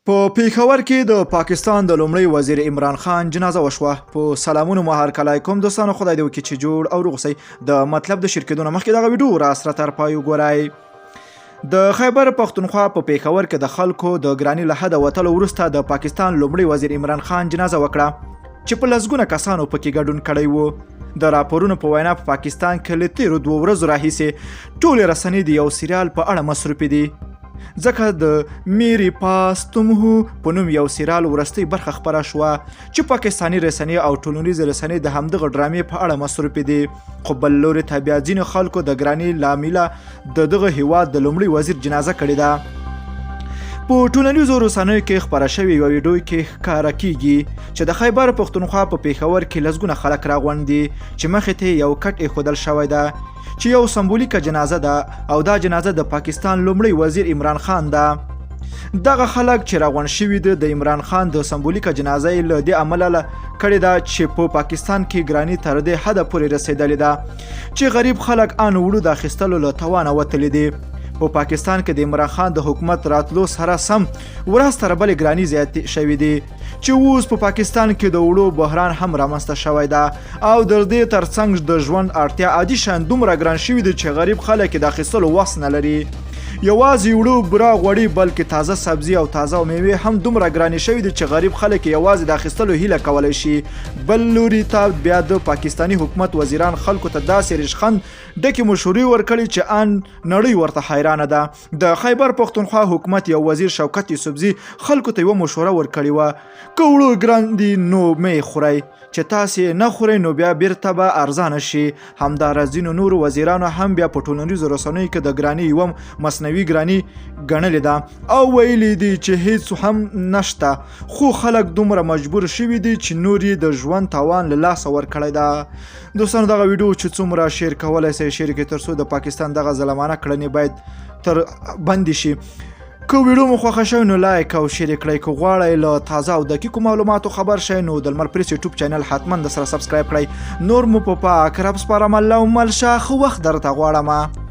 په پیښور کې د پاکستان د لومړي وزیر عمران خان جنازه وشوه. په سلامونو مهار کلای کوم دوستانو، خدای دې وکړي چې جوړ او روغ اوسئ. د مطلب د شرکتونو مخکې دغه ویډیو را سره تر پای وګورئ. د خیبر پښتونخوا په پیښور کې د خلکو د ګرانی له حده وتلو وروسته د پاکستان لومړي وزیر عمران خان جنازه وکړه چې په لسګونه کسانو پکې ګډون کړی و. د راپورونو په وینا په پاکستان کې له تیرو 2 ورځو راهیسې ټولې رسنۍ د یو سریال په اړه مصروفې دي، ځکه د میری پاس تم هو په نوم یو سریال ورستۍ برخه خپره شوه چې پاکستاني رسنۍ او ټولنیزې رسنۍ د همدغه ډرامې په اړه مصروفې دي. خو بل لوري ته بیا ځینو خلکو د ګرانۍ له امله د دغه هیواد د لومړي وزیر جنازه کړې ده. په ټولنیزو رسنیو کې خپره شوې یوه ویډیو کې ښکاره کیږي چې د خیبر پښتونخوا په پیښور کې لسګونه خلک راغونډ دي چې مخې ته یو کټ ایښودل شوی ده چې یو سمبولیکه جنازه ده او دا جنازه د پاکستان لومړي وزیر عمران خان ده. دغه خلک چې راغونډ شوي دي د عمران خان د سمبولیکه جنازه یې له دې امله کړې ده چې په پاکستان کې ګراني تر دې حده پورې رسېدلې ده چې غریب خلک ان وړو د اخیستلو له توانه وتلي دي. په پاکستان کې د عمران خان د حکومت راتلو سره سم ورځ تر بلې ګراني زیاتې شوې دي چې اوس په پاکستان کې د وړو بحران هم رامنځته شوی ده او د دې ترڅنګ د ژوند اړتیا عادي شیان دومره ګران شوي دي چې غریب خلک د اخیستلو وس نه لري. یوازې وړو بوره غوړي بلکې تازه سبزي او تازه میوې هم دومره ګرانې شوي دي چې غریب خلک یوازې د اخیستلو هیله کولی شي. بل لوري ته بیا د پاکستاني حکومت وزیران خلکو ته داسې ریشخند ډکې مشورې ورکړي چې ان نړۍ ورته حیرانه ده. د خیبر پښتونخوا حکومت یو وزیر شوکت یوسفزي خلکو ته یوه مشوره ورکړې وه که وړو ګران دي نو مې خورئ، چې تاسې نه خورئ نو بیا بیرته به ارزانه شي. همداراز ځینو نورو وزیرانو هم بیا په ټولنیزو رسنیو کې د ګرانۍ یوه مصنوعي ګراني ګڼلې ده او ویلي دي چې هیڅ هم نشته، خو خلک دومره مجبور شوي دي چې نور یې د ژوند توان له لاسه ورکړی ده. دوستانو دغه ویډیو چې څومره شیر کولی شئ شیر کړئ تر څو د پاکستان دغه ظالمانه کړنې باید تر بندې شي. که ویډیو مو خوښه شوی نو لایک او شیر کړئ. که غواړئ له تازه او دقیقو معلوماتو خبر شئ نو د لمر پریس یوټیوب چینل حتما د سره سبسکرایب کړئ. نور مو په پاک رب سپارم. الله مل شه، ښه وخت درته غواړم.